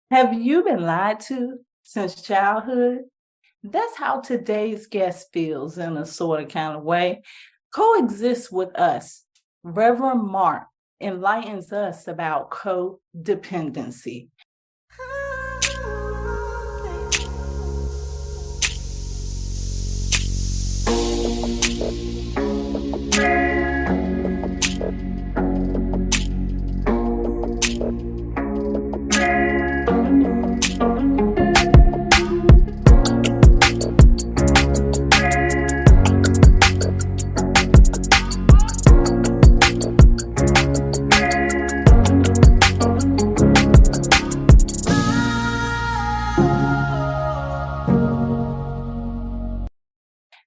Have you been lied to since childhood? That's how today's guest feels in a sort of kind of way. Coexists with us. Reverend Mark enlightens us about codependency.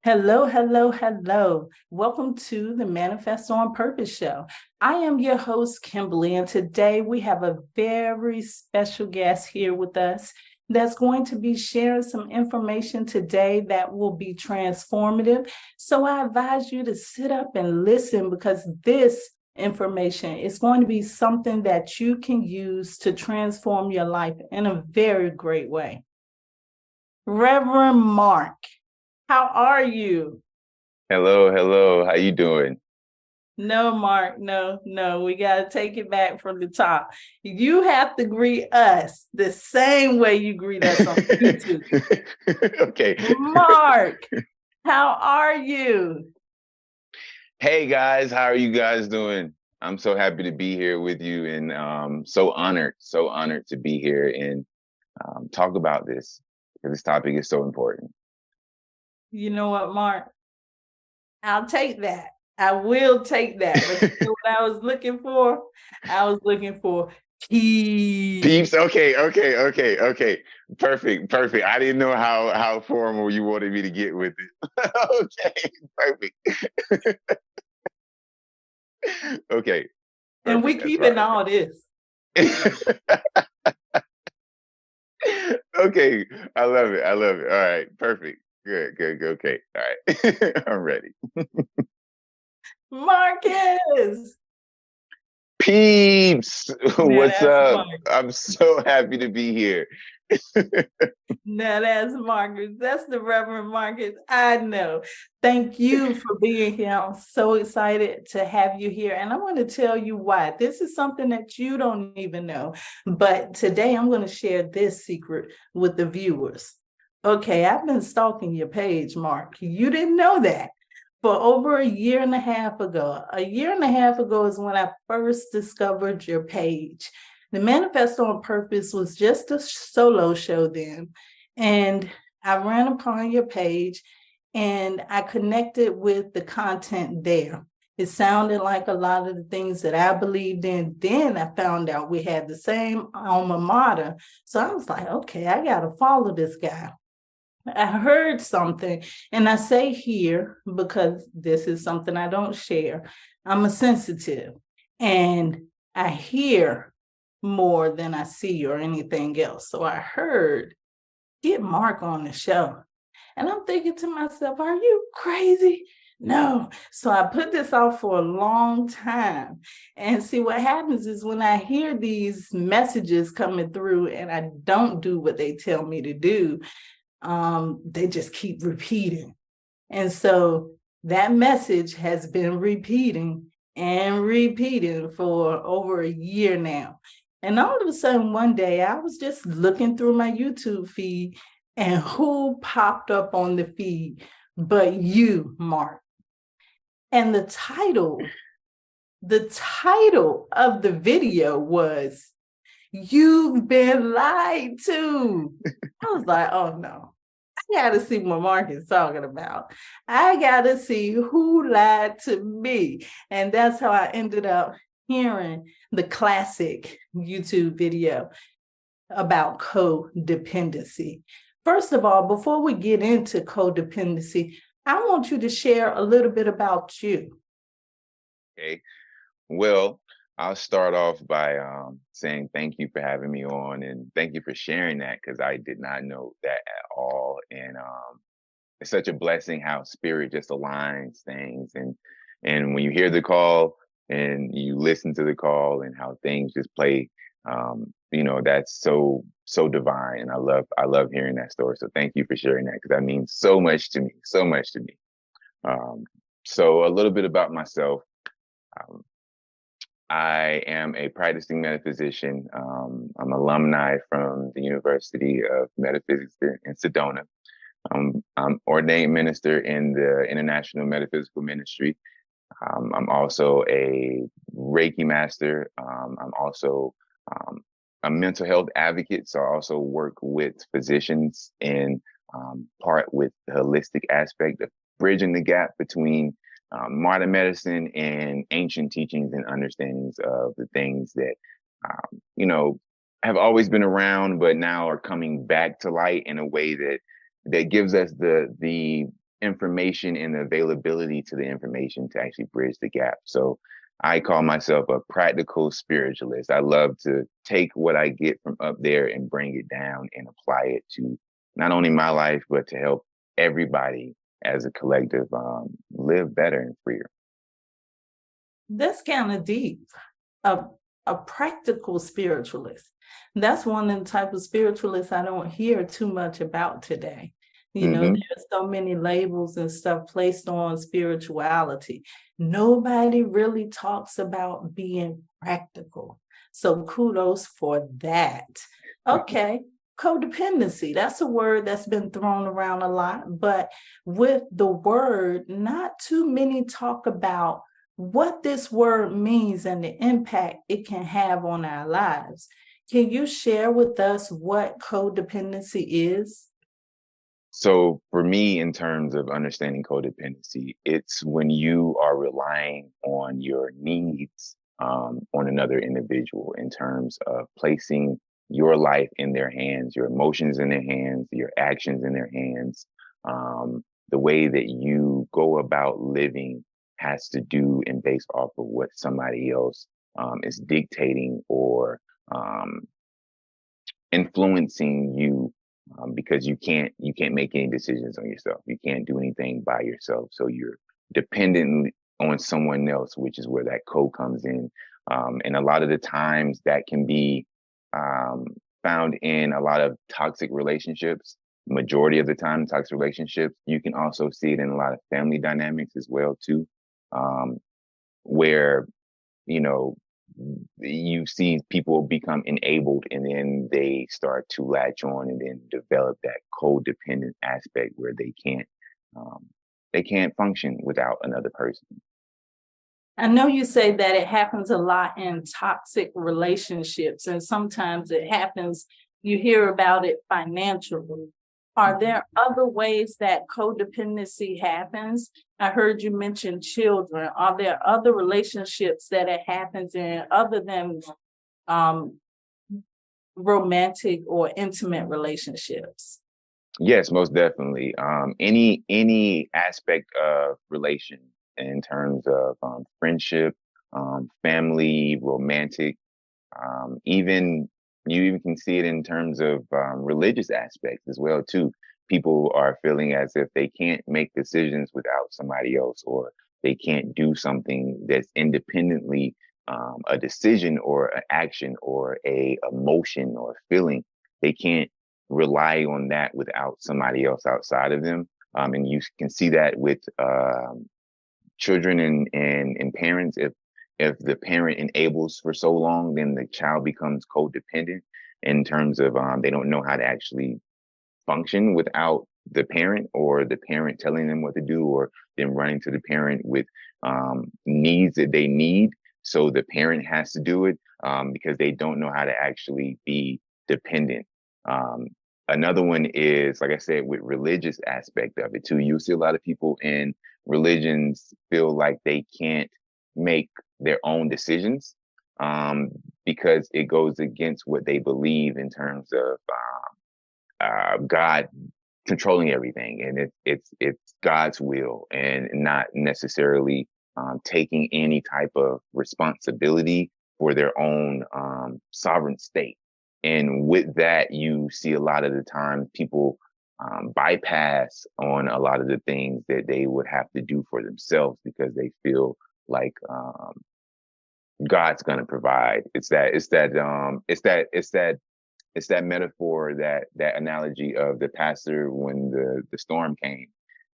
Hello, hello, hello. Welcome to the Manifest on Purpose show. I am your host, Kimberly, and today we have a very special guest here with us that's going to be sharing some information today that will be transformative. So I advise you to sit up and listen because this information is going to be something that you can use to transform your life in a very great way. Reverend Mark. How are you? Hello. How you doing? No, Mark, no. We got to take it back from the top. You have to greet us the same way you greet us on YouTube. Okay. Mark, how are you? Hey guys, how are you guys doing? I'm so happy to be here with you and so honored to be here and talk about this because this topic is so important. You know what, Mark? I'll take that. I will take that. But you know what I was looking for? I was looking for peace. Peeps, okay. Perfect. I didn't know how formal you wanted me to get with it. Okay, perfect. Okay, And we perfect. That's keeping fine. all this. Okay, I love it. All right, perfect. Good. Okay, all right. I'm ready. Marcus. Peeps, Now what's that's up? Mark. I'm so happy to be here. Now that's Marcus. That's the Reverend Marcus. I know. Thank you for being here. I'm so excited to have you here. And I want to tell you why. This is something that you don't even know. But today I'm going to share this secret with the viewers. Okay, I've been stalking your page, Mark. You didn't know that. For over a year and a half ago. A year and a half ago is when I first discovered your page. The Manifest on Purpose was just a solo show then. And I ran upon your page and I connected with the content there. It sounded like a lot of the things that I believed in. Then I found out we had the same alma mater. So I was like, okay, I got to follow this guy. I heard something, and I say here because this is something I don't share. I'm a sensitive, and I hear more than I see or anything else. So I heard, get Mark on the show. And I'm thinking to myself, are you crazy? No. So I put this off for a long time. And see, what happens is when I hear these messages coming through and I don't do what they tell me to do, they just keep repeating. And so that message has been repeating and repeating for over a year now. And all of a sudden, one day, I was just looking through my YouTube feed, and who popped up on the feed but you, Mark? And the title of the video was, You've Been Lied To. I was like, oh no. I got to see what Mark is talking about. I got to see who lied to me. And that's how I ended up hearing the classic YouTube video about codependency. First of all, before we get into codependency, I want you to share a little bit about you. Okay. Well, I'll start off by saying thank you for having me on and thank you for sharing that because I did not know that at all. And it's such a blessing how spirit just aligns things and when you hear the call and you listen to the call and how things just play That's so divine, and I love hearing that story. So thank you for sharing that, because that means so much to me, so much to me. Um, so a little bit about myself. Um, I am a practicing metaphysician. I'm alumni from the University of Metaphysics in Sedona. I'm ordained minister in the International Metaphysical Ministry. I'm also a Reiki master. I'm also um, a mental health advocate. So I also work with physicians in part with the holistic aspect of bridging the gap between modern medicine and ancient teachings and understandings of the things that, have always been around, but now are coming back to light in a way that gives us the information and the availability to the information to actually bridge the gap. So I call myself a practical spiritualist. I love to take what I get from up there and bring it down and apply it to not only my life, but to help everybody as a collective live better and freer. That's kind of deep. A, a practical spiritualist. That's one of the type of spiritualists I don't hear too much about today. Mm-hmm. There's so many labels and stuff placed on spirituality. Nobody really talks about being practical. So kudos for that. Okay. Codependency, that's a word that's been thrown around a lot, but with the word, not too many talk about what this word means and the impact it can have on our lives. Can you share with us what codependency is? So for me, in terms of understanding codependency, it's when you are relying on your needs on another individual in terms of placing your life in their hands, your emotions in their hands, your actions in their hands. The way that you go about living has to do and based off of what somebody else is dictating or um, influencing you, because you can't make any decisions on yourself. You can't do anything by yourself. So you're dependent on someone else, which is where that code comes in. And a lot of the times that can be um, found in a lot of toxic relationships. Majority of the time, toxic relationships. You can also see it in a lot of family dynamics as well too, um, where you know you see people become enabled and then they start to latch on and then develop that codependent aspect where um, they can't function without another person. I know you say that it happens a lot in toxic relationships, and sometimes it happens, you hear about it financially. Are there other ways that codependency happens? I heard you mention children. Are there other relationships that it happens in other than um, romantic or intimate relationships? Yes, most definitely. Any aspect of relation in terms of friendship, family, romantic, even you even can see it in terms of religious aspects as well too. People are feeling as if they can't make decisions without somebody else, or they can't do something that's independently a decision or an action or a emotion or feeling. They can't rely on that without somebody else outside of them. And you can see that with children and parents. If the parent enables for so long, then the child becomes codependent in terms of they don't know how to actually function without the parent, or the parent telling them what to do, or them running to the parent with needs that they need. So the parent has to do it because they don't know how to actually be dependent. Um, Another one is, like I said, with religious aspect of it too. You see a lot of people in religions feel like they can't make their own decisions because it goes against what they believe in terms of God controlling everything, and it's God's will, and not necessarily taking any type of responsibility for their own sovereign state. And with that, you see a lot of the time people bypass on a lot of the things that they would have to do for themselves because they feel like God's gonna provide. It's that metaphor, that analogy of the pastor when the storm came,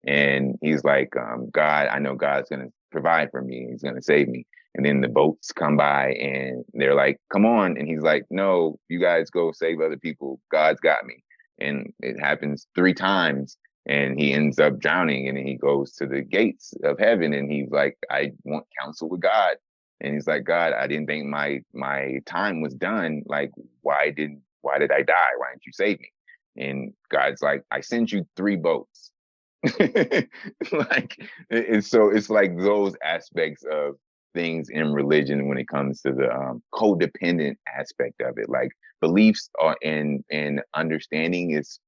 and he's like, God, I know God's gonna provide for me. He's gonna save me. And then the boats come by and they're like, come on. And he's like, no, you guys go save other people. God's got me. And it happens 3 times and he ends up drowning, and then he goes to the gates of heaven and he's like, I want counsel with God. And he's like, God, I didn't think my time was done. Like, why did I die? Why didn't you save me? And God's like, I sent you 3 boats. Like, so it's like those aspects of things in religion when it comes to the codependent aspect of it. Like, beliefs are and understanding is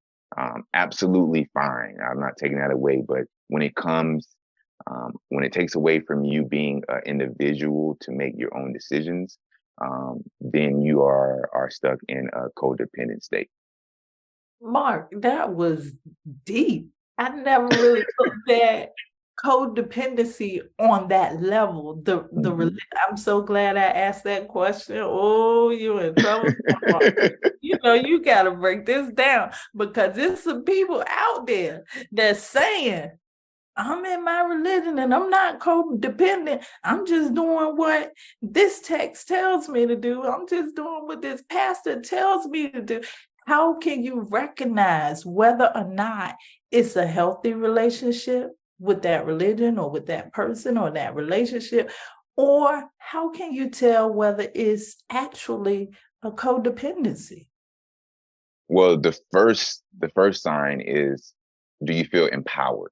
absolutely fine. I'm not taking that away, but when it comes when it takes away from you being an individual to make your own decisions, then you are stuck in a codependent state. Mark, that was deep. I never really looked at codependency on that level. Mhm. I'm so glad I asked that question. Oh, you in trouble. You know, you got to break this down because there's some people out there that's saying, I'm in my religion and I'm not codependent. I'm just doing what this text tells me to do. I'm just doing what this pastor tells me to do. How can you recognize whether or not it's a healthy relationship with that religion or with that person or that relationship? Or how can you tell whether it's actually a codependency? Well, the first sign is, do you feel empowered?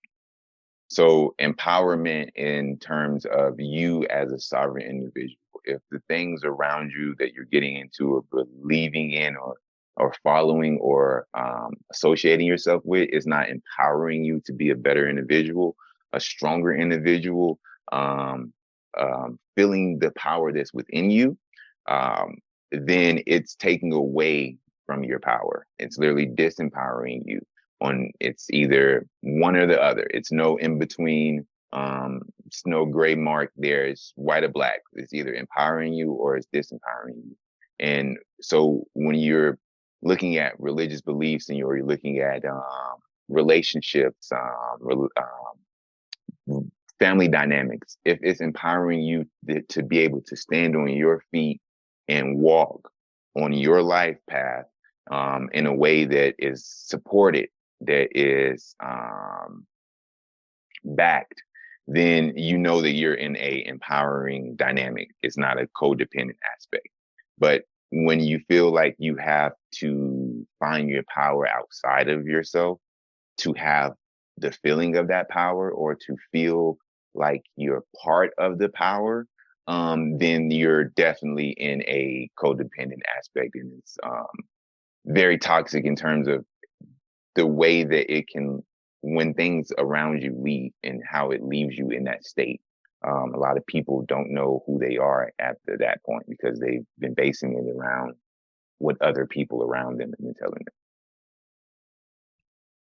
So empowerment in terms of you as a sovereign individual. If the things around you that you're getting into or believing in or following or associating yourself with is not empowering you to be a better individual, a stronger individual, um, feeling the power that's within you, um, then it's taking away from your power. It's literally disempowering you. It's either one or the other. It's no in between. It's no gray mark there. It's white or black. It's either empowering you or it's disempowering you. And so when you're looking at religious beliefs and you're looking at relationships, family dynamics, if it's empowering you to be able to stand on your feet and walk on your life path in a way that is supported, that is backed, then you know that you're in a empowering dynamic. It's not a codependent aspect. But when you feel like you have to find your power outside of yourself to have the feeling of that power or to feel like you're part of the power, then you're definitely in a codependent aspect. And it's very toxic in terms of the way that it can, when things around you leave and how it leaves you in that state. A lot of people don't know who they are after that point because they've been basing it around what other people around them have been telling them.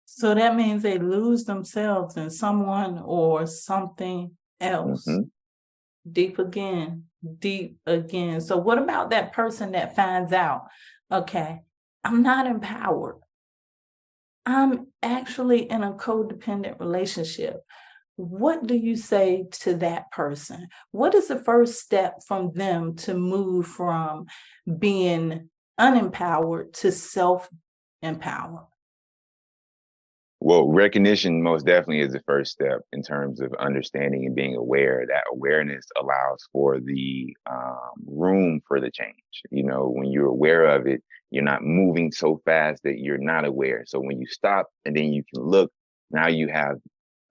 So that means they lose themselves in someone or something else. Hmm. Deep again, deep again. So what about that person that finds out, okay, I'm not empowered. I'm actually in a codependent relationship. What do you say to that person? What is the first step from them to move from being unempowered to self-empowered? Well, recognition most definitely is the first step in terms of understanding and being aware. That awareness allows for the room for the change. You know, when you're aware of it, you're not moving so fast that you're not aware. So when you stop and then you can look, now you have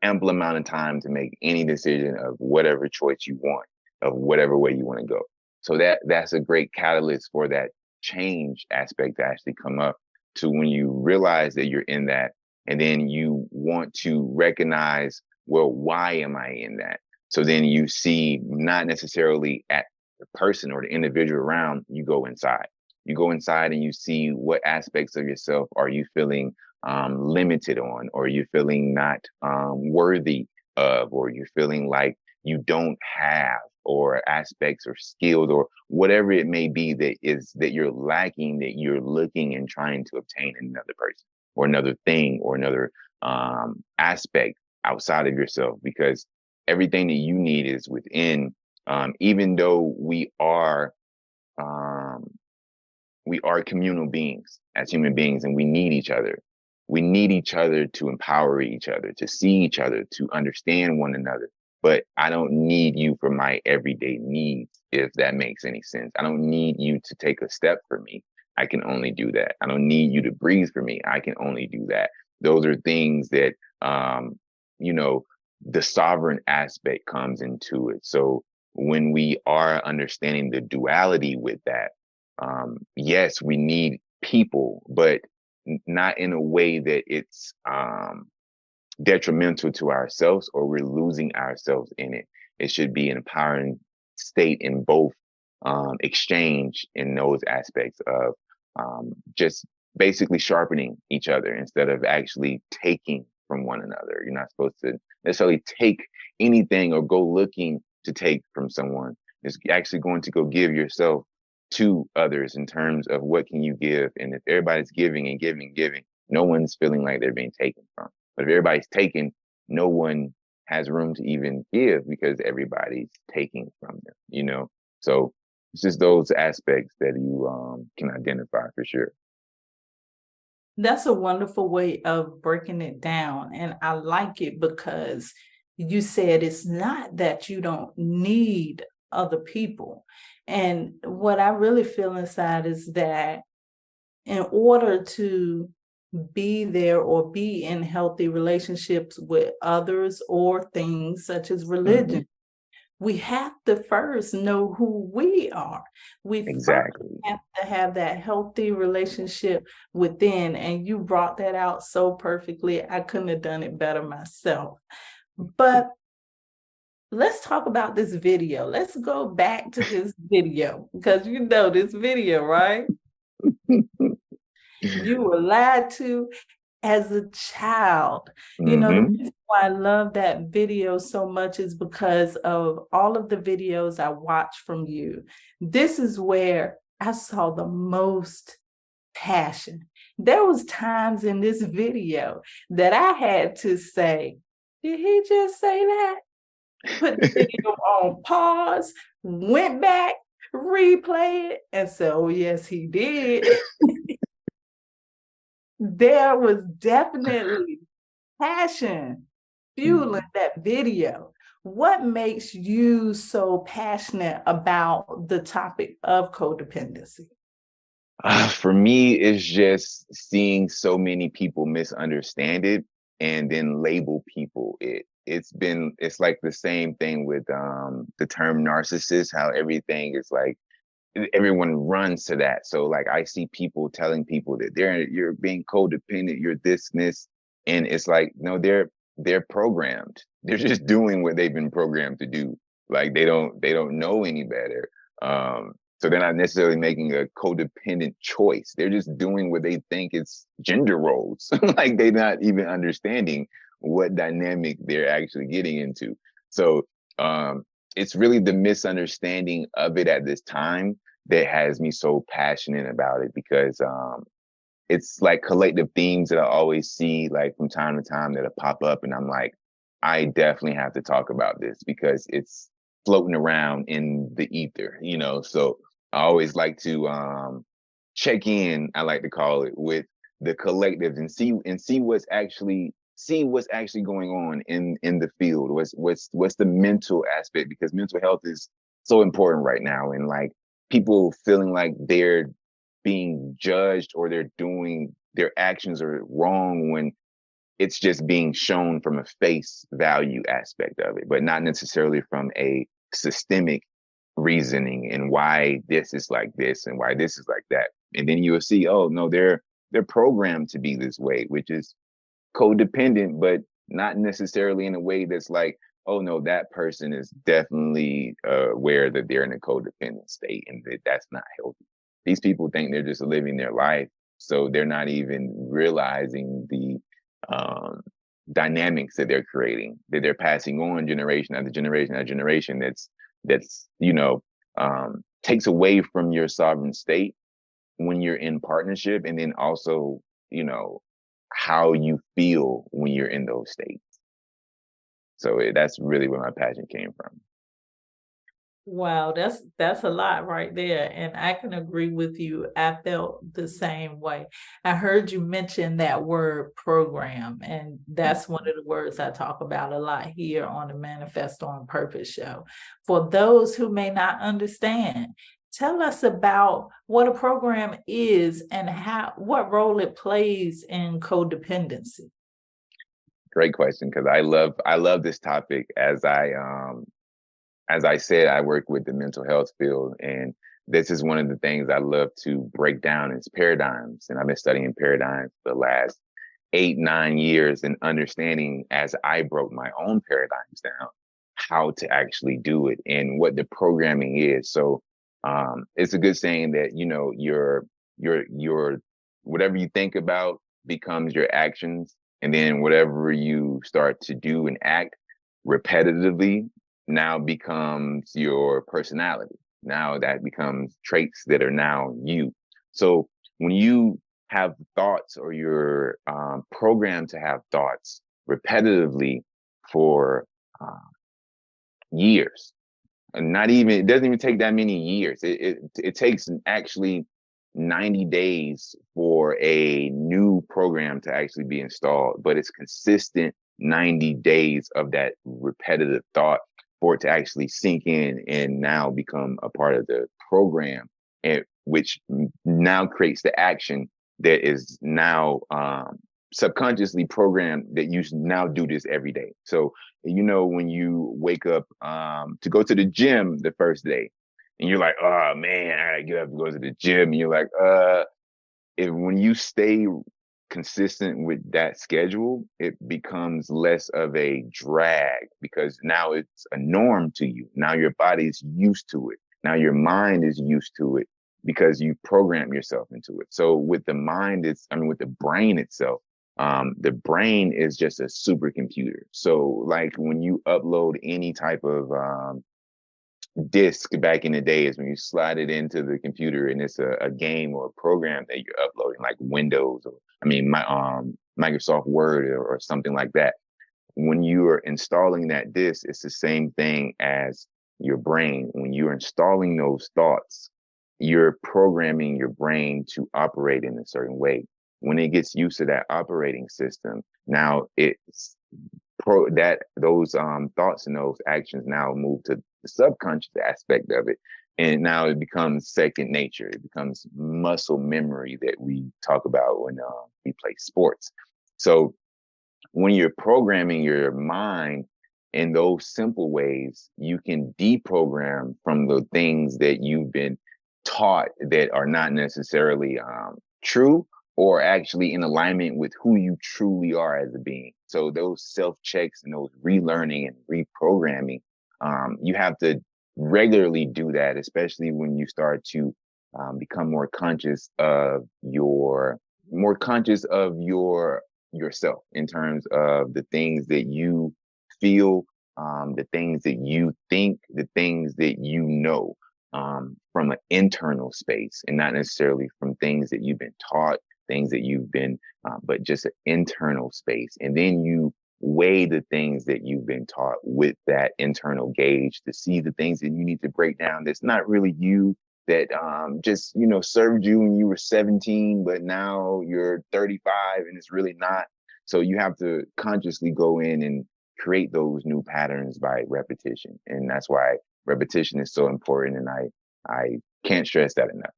ample amount of time to make any decision of whatever choice you want, of whatever way you want to go. So that's a great catalyst for that change aspect to actually come up to when you realize that you're in that, and then you want to recognize, well, why am I in that? So then you see not necessarily at the person or the individual around, you go inside. You go inside and you see what aspects of yourself are you feeling limited on, or you're feeling not worthy of, or you're feeling like you don't have. or aspects or skills or whatever it may be that you're lacking, that you're looking and trying to obtain in another person or another thing or another aspect outside of yourself, because everything that you need is within. Even though um, we are communal beings as human beings, and we need each other. We need each other to empower each other, to see each other, to understand one another. But I don't need you for my everyday needs, if that makes any sense. I don't need you to take a step for me. I can only do that. I don't need you to breathe for me. I can only do that. Those are things that, you know, the sovereign aspect comes into it. So when we are understanding the duality with that, yes, we need people, but not in a way that it's detrimental to ourselves or we're losing ourselves in it. It should be an empowering state in both exchange in those aspects of just basically sharpening each other instead of actually taking from one another. You're not supposed to necessarily take anything or go looking to take from someone. It's actually going to go give yourself to others in terms of what can you give. And if everybody's giving and giving and giving, no one's feeling like they're being taken from. But if everybody's taking, no one has room to even give because everybody's taking from them, you know? So it's just those aspects that you can identify for sure. That's a wonderful way of breaking it down. And I like it because you said it's not that you don't need other people. And what I really feel inside is that in order to be there or be in healthy relationships with others or things such as Hmm. religion, we have to first know who we are. We first Exactly. have to have that healthy relationship within. And you brought that out so perfectly. I couldn't have done it better myself. But let's talk about this video. Let's go back to this video because you know this video, right? You were lied to as a child. You know, the Hmm. reason why I love that video so much is because of all of the videos I watched from you. This is where I saw the most passion. There was times in this video that I had to say, did he just say that? Put the video on pause, went back, replay it, and said, oh, yes, he did. There was definitely passion fueling that video. What makes you so passionate about the topic of codependency? For me, it's just seeing so many people misunderstand it and then label people it. It's like the same thing with the term narcissist, how everything is like everyone runs to that. So like I see people telling people that you're being codependent, you're this and this, and it's like no, they're programmed. They're just doing what they've been programmed to do. Like they don't know any better. So they're not necessarily making a codependent choice. They're just doing what they think it's gender roles. Like they're not even understanding what dynamic they're actually getting into. So it's really the misunderstanding of it at this time that has me so passionate about it because it's like collective themes that I always see like from time to time that'll pop up and I'm like, I definitely have to talk about this because it's floating around in the ether, you know. So I always like to check in, I like to call it, with the collective and see what's actually going on in the field. What's the mental aspect, because mental health is so important right now, and like people feeling like they're being judged or they're doing their actions are wrong when it's just being shown from a face value aspect of it, but not necessarily from a systemic reasoning and why this is like this and why this is like that. And then you will see, oh no, they're programmed to be this way, which is codependent, but not necessarily in a way that's like, oh no, that person is definitely aware that they're in a codependent state and that's not healthy. These people think they're just living their life, so they're not even realizing the um, dynamics that they're creating, that they're passing on generation after generation after generation. That's that's, takes away from your sovereign state when you're in partnership, and then also, how you feel when you're in those states. So that's really where my passion came from. Wow, that's a lot right there, and I can agree with you. I felt the same way. I heard you mention that word program, and that's one of the words I talk about a lot here on the Manifest on Purpose show. For those who may not understand, tell us about what a program is and what role it plays in codependency. Great question, because I love this topic. As I said, I work with the mental health field, and this is one of the things I love to break down is paradigms. And I've been studying paradigms for the last 8, 9 years, and understanding, as I broke my own paradigms down, how to actually do it and what the programming is. So it's a good saying that, your whatever you think about becomes your actions, and then whatever you start to do and act repetitively now becomes your personality. Now that becomes traits that are now you. So when you have thoughts, or you're programmed to have thoughts repetitively for years, and not even, it doesn't even take that many years. It takes actually 90 days for a new program to actually be installed, but it's consistent 90 days of that repetitive thought for it to actually sink in and now become a part of the program, and which now creates the action that is now subconsciously programmed that you now do this every day. So, when you wake up to go to the gym the first day, and you're like, oh man, I gotta get up to go to the gym. And you're like, when you stay consistent with that schedule, it becomes less of a drag, because now it's a norm to you. Now your body's used to it. Now your mind is used to it, because you program yourself into it. So with the mind, with the brain itself, the brain is just a supercomputer. So like when you upload any type of disk back in the days, when you slide it into the computer and it's a game or a program that you're uploading, like Windows, or Microsoft Word, or something like that. When you are installing that disk, it's the same thing as your brain. When you're installing those thoughts, you're programming your brain to operate in a certain way. When it gets used to that operating system, now it's those thoughts and those actions now move to the subconscious aspect of it, and now it becomes second nature. It becomes muscle memory that we talk about when we play sports. So when you're programming your mind in those simple ways, you can deprogram from the things that you've been taught that are not necessarily true, or actually in alignment with who you truly are as a being. So those self checks and those relearning and reprogramming, you have to regularly do that, especially when you start to become more conscious of yourself, in terms of the things that you feel, the things that you think, the things that you know, from an internal space, and not necessarily from things that you've been taught, things that you've been, but just an internal space. And then you weigh the things that you've been taught with that internal gauge to see the things that you need to break down that's not really you, that just served you when you were 17, but now you're 35 and it's really not. So you have to consciously go in and create those new patterns by repetition, and that's why repetition is so important. And I can't stress that enough.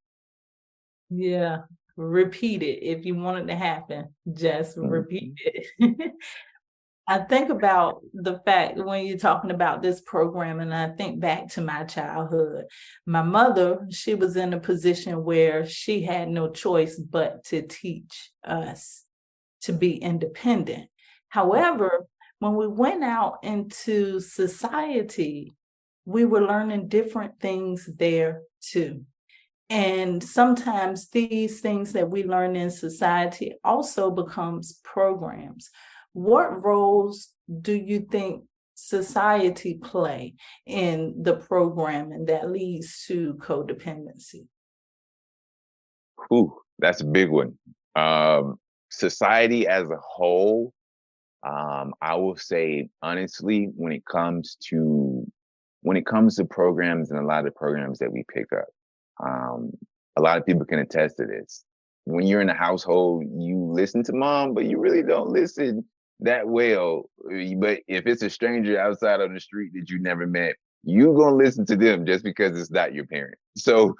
Yeah, repeat it. If you want it to happen, just repeat Mhm. it. I think about the fact when you're talking about this program, and I think back to my childhood. My mother, she was in a position where she had no choice but to teach us to be independent. However, when we went out into society, we were learning different things there too. And sometimes these things that we learn in society also becomes programs. What roles do you think society play in the programming that leads to codependency? Ooh, that's a big one. Society as a whole, I will say honestly, when it comes to programs and a lot of programs that we pick up, um, a lot of people can attest to this. When you're in a household, you listen to mom, but you really don't listen that well. But if it's a stranger outside of the street that you never met, you're gonna listen to them just because it's not your parent. So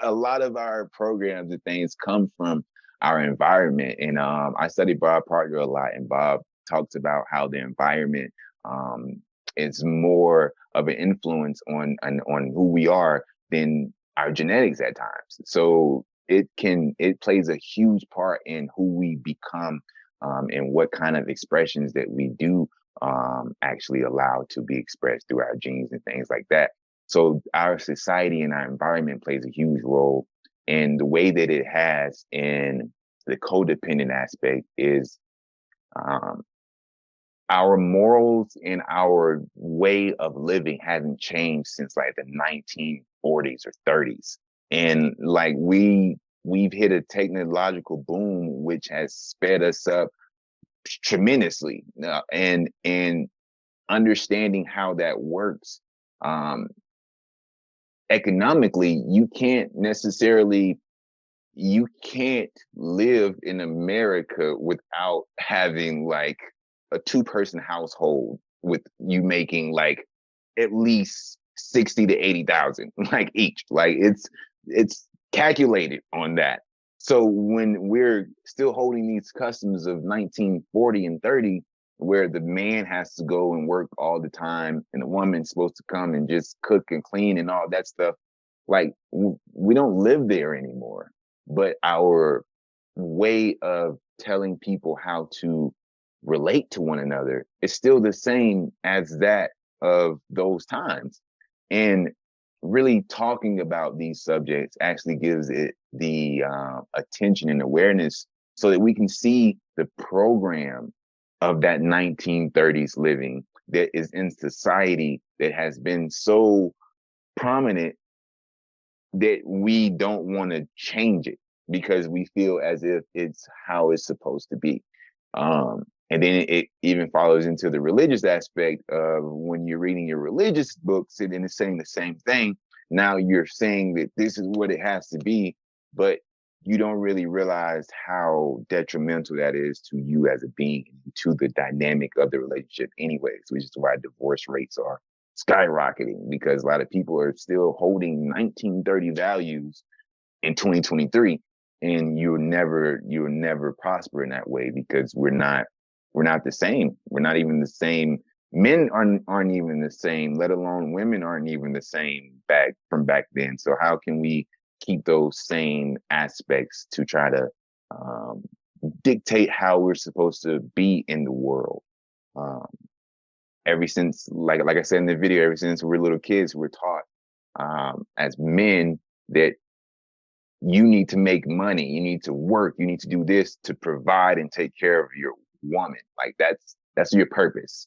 a lot of our programs and things come from our environment. And I study Bob Parker a lot, and Bob talks about how the environment um, is more of an influence on who we are than our genetics at times. So it plays a huge part in who we become, and what kind of expressions that we do actually allow to be expressed through our genes and things like that. So our society and our environment plays a huge role, and the way that it has in the codependent aspect is um, our morals and our way of living haven't changed since like the 1940s or 30s. And like we've hit a technological boom which has sped us up tremendously. And understanding how that works, um economically, you can't live in America without having like a two-person household with you making like at least 60 to 80,000 like each. Like it's calculated on that. So when we're still holding these customs of 1940 and 30, where the man has to go and work all the time and the woman's supposed to come and just cook and clean and all that stuff, like we don't live there anymore. But our way of telling people how to relate to one another is still the same as that of those times. And really talking about these subjects actually gives it the attention and awareness so that we can see the program of that 1930s living that is in society that has been so prominent that we don't want to change it because we feel as if it's how it's supposed to be. And then it even follows into the religious aspect of when you're reading your religious books and it's saying the same thing. Now you're saying that this is what it has to be, but you don't really realize how detrimental that is to you as a being, to the dynamic of the relationship anyways, which is why divorce rates are skyrocketing, because a lot of people are still holding 1930 values in 2023, and you'll never prosper in that way because we're not the same. We're not even the same. Men aren't even the same, let alone women aren't even the same back then. So how can we keep those same aspects to try to um, dictate how we're supposed to be in the world? Um, Ever since, like I said in the video, ever since we're little kids, we're taught as men that you need to make money, you need to work, you need to do this to provide and take care of your woman. Like that's your purpose.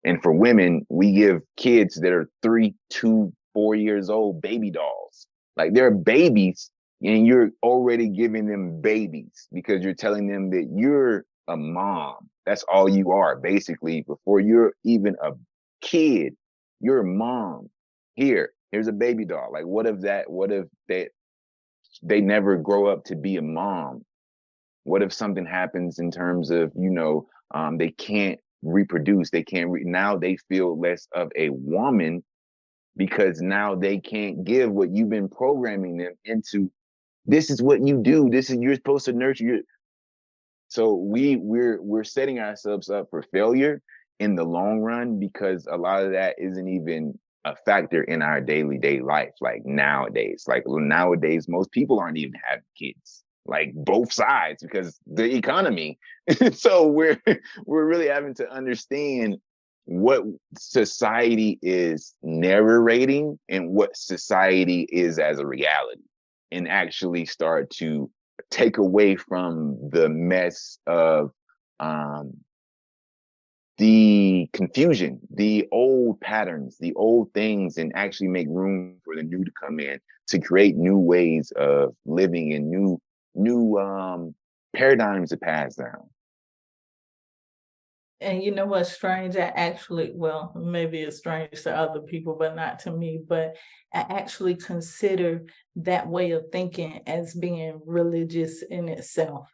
And for women, we give kids that are 3, 2, 4 years old baby dolls. Like they're babies, and you're already giving them babies because you're telling them that you're a mom. That's all you are, basically. Before you're even a kid, you're a mom. Here's a baby doll. Like, what if they never grow up to be a mom? What if something happens in terms of, they can't reproduce, now they feel less of a woman because now they can't give what you've been programming them into. This is what you do. You're supposed to nurture your. So we're setting ourselves up for failure in the long run because a lot of that isn't even a factor in our day life. Like nowadays, most people aren't even having kids, like both sides, because the economy. So we're really having to understand what society is narrating and what society is as a reality, and actually start to take away from the mess of um, the confusion, the old patterns, the old things, and actually make room for the new to come in to create new ways of living and new paradigms to pass down. And you know what's strange? I actually, well, maybe it's strange to other people, but not to me, but I actually consider that way of thinking as being religious in itself.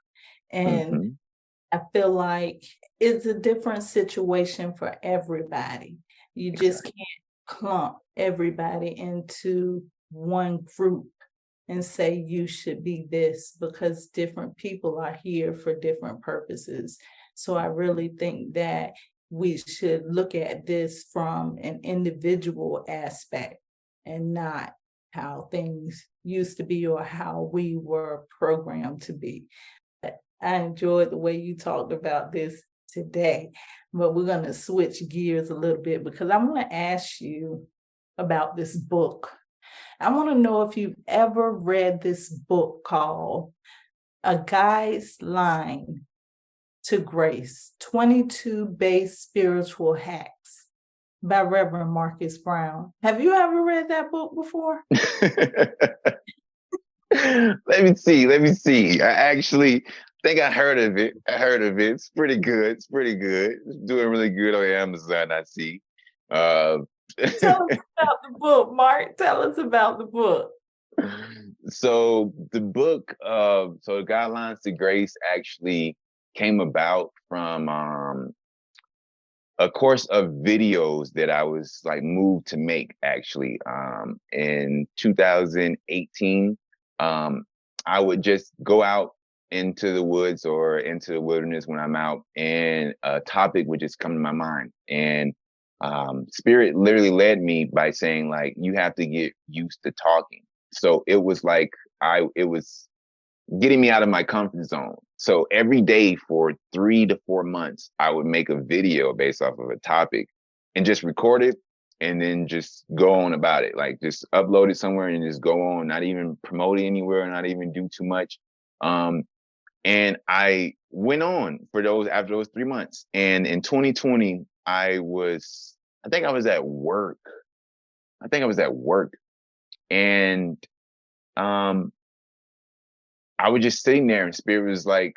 And Hmm. I feel like it's a different situation for everybody. You just Exactly. can't clump everybody into one group and say you should be this because different people are here for different purposes. So I really think that we should look at this from an individual aspect and not how things used to be or how we were programmed to be. I enjoyed the way you talked about this today, but we're going to switch gears a little bit because I want to ask you about this book. I want to know if you've ever read this book called A Guide's Line to Grace 22 Base Spiritual Hacks by Reverend Marcus Brown. Have you ever read that book before? Let me see. Let me see. I actually think I heard of it. I heard of it. It's pretty good. It's pretty good. It's doing really good on Amazon, I see. Uh, Tell us about the book, Mark. Tell us about the book. so the book, so Guidelines to Grace actually came about from a course of videos that I was like moved to make actually in 2018. Um, I would just go out into the woods or into the wilderness when I'm out, and a topic would just come to my mind. And Spirit literally led me by saying, like, you have to get used to talking. So it was like it was getting me out of my comfort zone. So every day for 3 to 4 months, I would make a video based off of a topic and just record it and then just go on about it. Like just upload it somewhere and just go on, not even promote it anywhere, not even do too much. Um, and I went on for after those 3 months. And in 2020, I think I was at work. I think I was at work and um I was just sitting there and Spirit was like,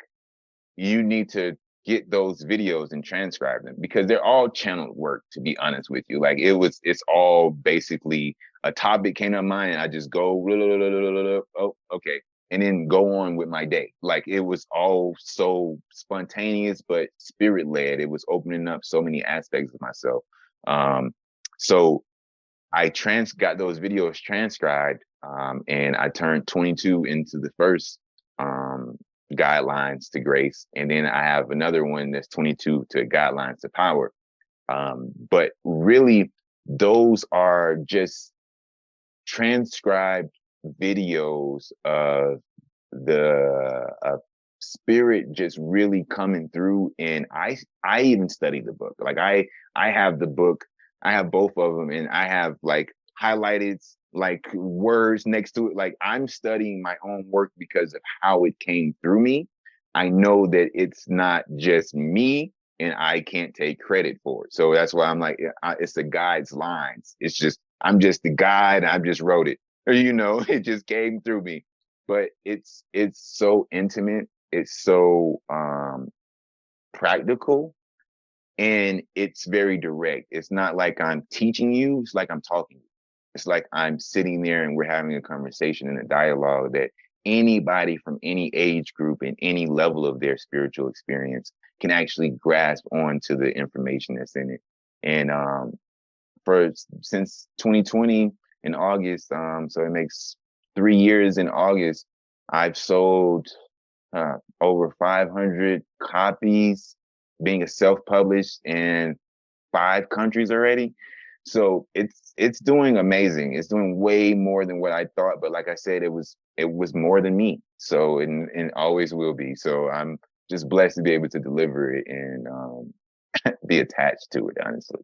you need to get those videos and transcribe them because they're all channeled work, to be honest with you. Like it's all basically a topic came to mind and I just go, oh, okay. And then go on with my day. Like it was all so spontaneous, but spirit led. It was opening up so many aspects of myself. Um, so I got those videos transcribed, and I turned 22 into the first um, guidelines to grace, and then I have another one that's 22 to guidelines to power. But really, those are just transcribed videos of the spirit just really coming through. And I even studied the book. Like I have the book. I have both of them, and I have like highlighted like words next to it. Like I'm studying my own work because of how it came through me. I know that it's not just me, and I can't take credit for it. So that's why I'm like, it's the guide's lines. It's just I'm just the guide. I just wrote it. Or, it just came through me. But it's so intimate. It's so practical, and it's very direct. It's not like I'm teaching you. It's like I'm talking. It's like I'm sitting there and we're having a conversation and a dialogue that anybody from any age group and any level of their spiritual experience can actually grasp onto the information that's in it. And since 2020 in August, so it makes 3 years in August, I've sold over 500 copies, being a self-published in 5 countries already. So it's doing amazing. It's doing way more than what I thought. But like I said, it was more than me. So and always will be. So I'm just blessed to be able to deliver it and be attached to it, honestly.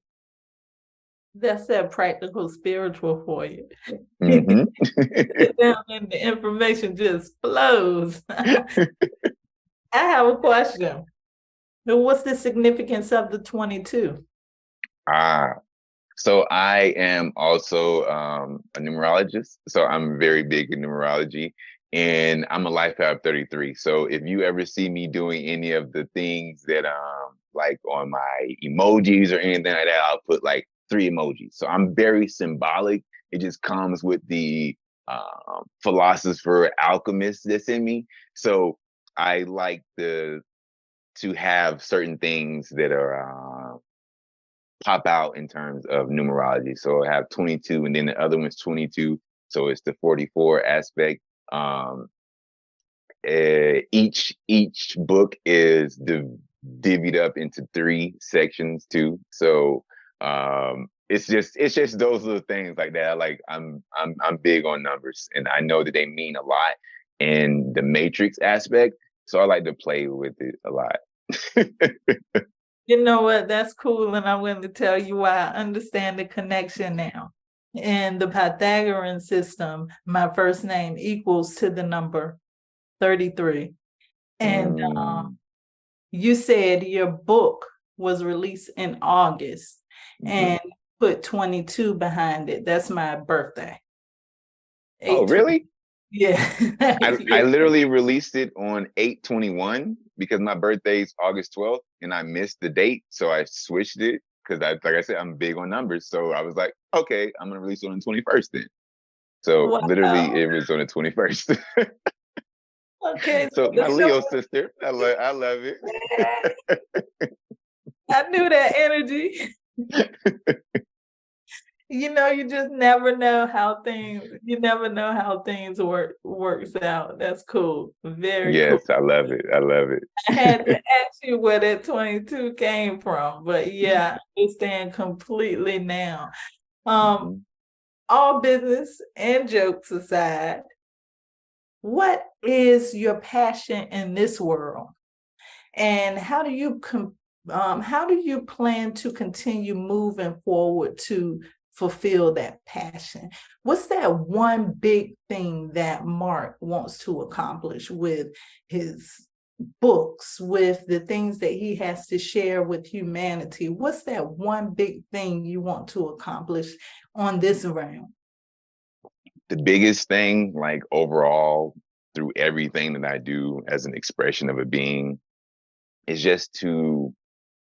That's that practical spiritual for you. Hmm. And the information just flows. I have a question. And what's the significance of the 22? Ah, so I am also a numerologist. So I'm very big in numerology, and I'm a life path 33. So if you ever see me doing any of the things that like on my emojis or anything like that, I'll put like three emojis. So I'm very symbolic. It just comes with the philosopher alchemist that's in me. So I like to have certain things that are pop out in terms of numerology. So I have 22, and then the other one's 22. So it's the 44 aspect. Um, each book is divvied up into three sections too. So it's just those little things like that. Like I'm big on numbers, and I know that they mean a lot in the matrix aspect. So I like to play with it a lot. You know what? That's cool. And I'm going to tell you why I understand the connection now. In the Pythagorean system, my first name equals to the number 33. And Mm, you said your book was released in August mhm. and put 22 behind it. That's my birthday. Oh, 820. really? Yeah. I literally released it on 8/21 because my birthday is August 12th and I missed the date. So I switched it because like I said, I'm big on numbers. So I was like, okay, I'm gonna release it on the 21st then. So literally Wow. it was on the 21st. Okay. So So my Leo sister, I love it. I knew that energy. You just never know how things works out. That's cool. Very cool. Yes, I love it. I love I had to it. ask you where that 22 came from, but yeah, I understand completely now. Um, Mhm. all business and jokes aside, what is your passion in this world? And how do you plan to continue moving forward to fulfill that passion? What's that one big thing that Mark wants to accomplish with his books, with the things that he has to share with humanity? What's that one big thing you want to accomplish on this round? The biggest thing, like overall, through everything that I do as an expression of a being, is just to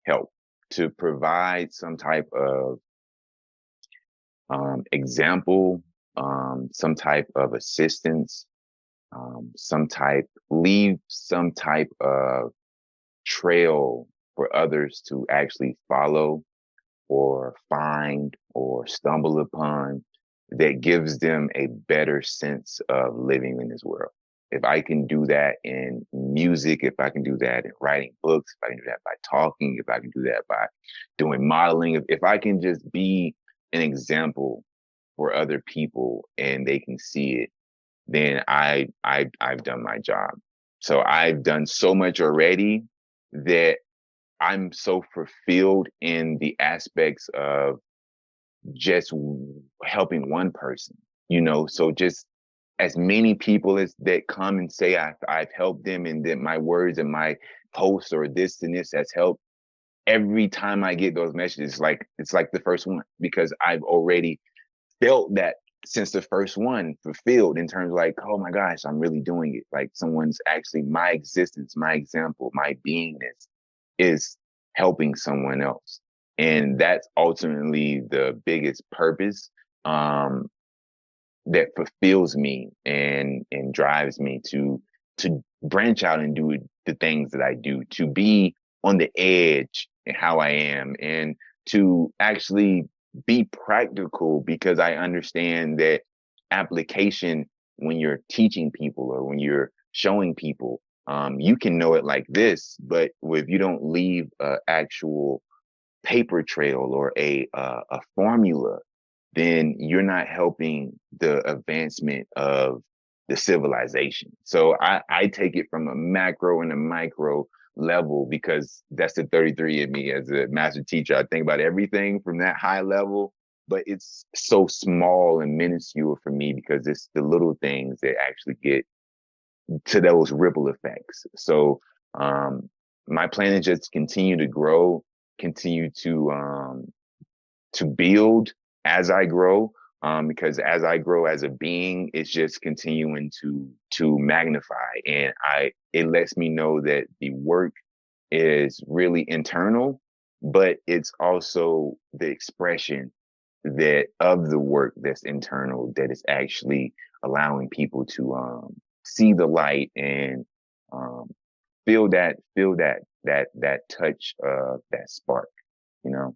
help, to provide some type of example, some type of assistance, leave some type of trail for others to actually follow or find or stumble upon that gives them a better sense of living in this world. If I can do that in music, if I can do that in writing books, if I can do that by talking, if I can do that by doing modeling, if I can just be an example for other people and they can see it, then I've done my job. So I've done so much already that I'm so fulfilled in the aspects of just helping one person, so just as many people as that come and say I've helped them and that my words and my posts or this and this has helped. Every time I get those messages, like it's like the first one because I've already felt that since the first one fulfilled in terms of like, oh my gosh, I'm really doing it. Like someone's actually my existence, my example, my beingness is helping someone else. And that's ultimately the biggest purpose that fulfills me and drives me to branch out and do the things that I do, to be on the edge and how I am, and to actually be practical because I understand that application when you're teaching people or when you're showing people, you can know it like this, but if you don't leave an actual paper trail or a formula, then you're not helping the advancement of the civilization. So I take it from a macro and a micro level because that's the 33 in me as a master teacher. I think about everything from that high level, but it's so small and minuscule for me because it's the little things that actually get to those ripple effects. So my plan is just continue to grow, continue to build as I grow. Because as I grow as a being, it's just continuing to magnify, and it lets me know that the work is really internal, but it's also the expression that of the work that's internal that is actually allowing people to see the light and um, feel that touch of that spark, you know.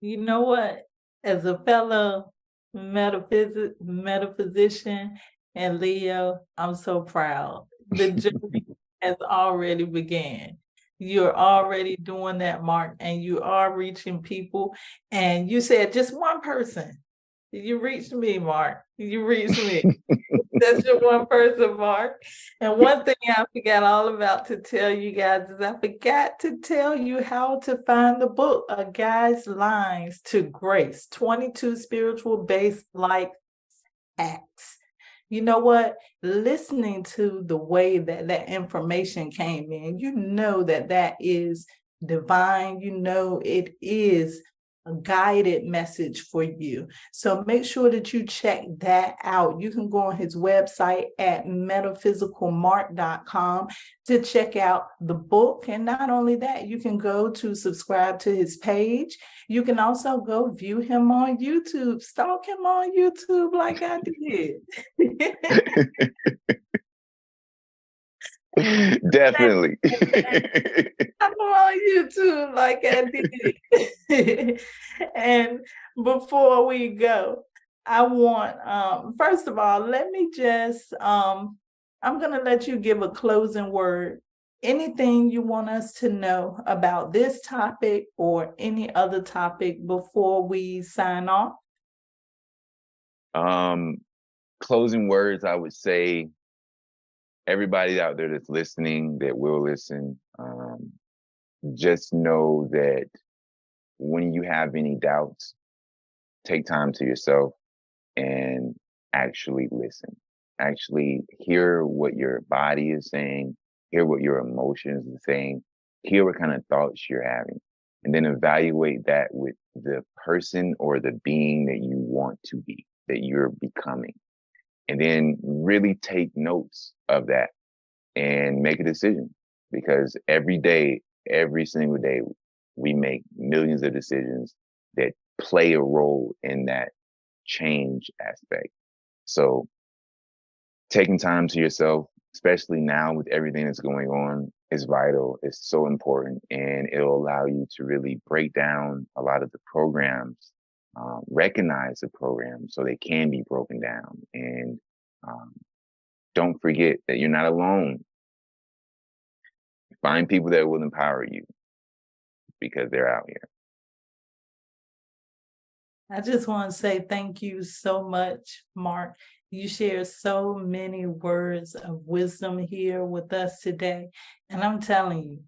You know what? As a fellow metaphysician and Leo, I'm so proud. The journey has already began. You're already doing that, Mark, and you are reaching people. And you said just one person. You reached me, Mark. You reached me. That's your one person, Mark. And one thing I forgot all about to tell you guys is I forgot to tell you how to find the book, A Guy's Lines to Grace, 22 Spiritual Based Life Acts. You know what? Listening to the way that that information came in, you know that that is divine. You know it is a guided message for you. So make sure that you check that out. You can go on his website at metaphysicalmark.com to check out the book. And not only that, you can go to subscribe to his page. You can also go view him on YouTube, stalk him on YouTube like I did. Definitely. I'm on YouTube like I did. And before we go, I want first of all, let me just I'm gonna let you give a closing word. Anything you want us to know about this topic or any other topic before we sign off? um, Closing words, I would say everybody out there that's listening, that will listen, just know that when you have any doubts, take time to yourself and actually listen. Actually hear what your body is saying, hear what your emotions are saying, hear what kind of thoughts you're having, and then evaluate that with the person or the being that you want to be, that you're becoming. And then really take notes of that and make a decision, because every day, every single day, we make millions of decisions that play a role in that change aspect. So taking time to yourself, especially now with everything that's going on, is vital. It's so important, and it'll allow you to really break down a lot of the programs, recognize the programs so they can be broken down, and um, don't forget that you're not alone. Find people that will empower you, because they're out here. I just want to say thank you so much, Mark. You share so many words of wisdom here with us today. And I'm telling you,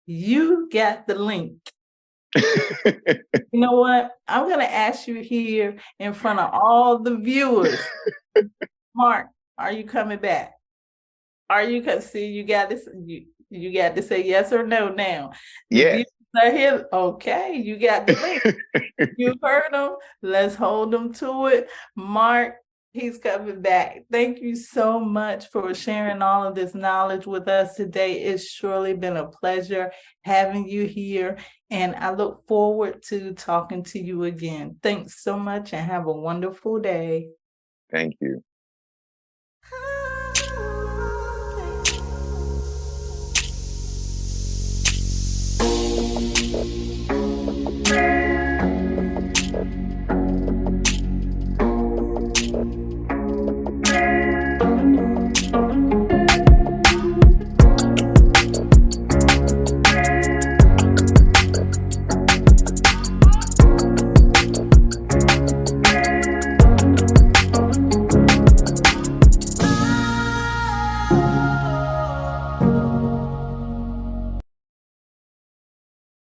you got the link. You know what? I'm going to ask you here in front of all the viewers. Mark, are you coming back? Are you see you got this you got to say yes or no now. The Yes. viewers are here. Okay, you got the link. You heard them. Let's hold them to it. Mark, he's coming back. Thank you so much for sharing all of this knowledge with us today. It's surely been a pleasure having you here, and I look forward to talking to you again. Thanks so much and have a wonderful day. Thank you.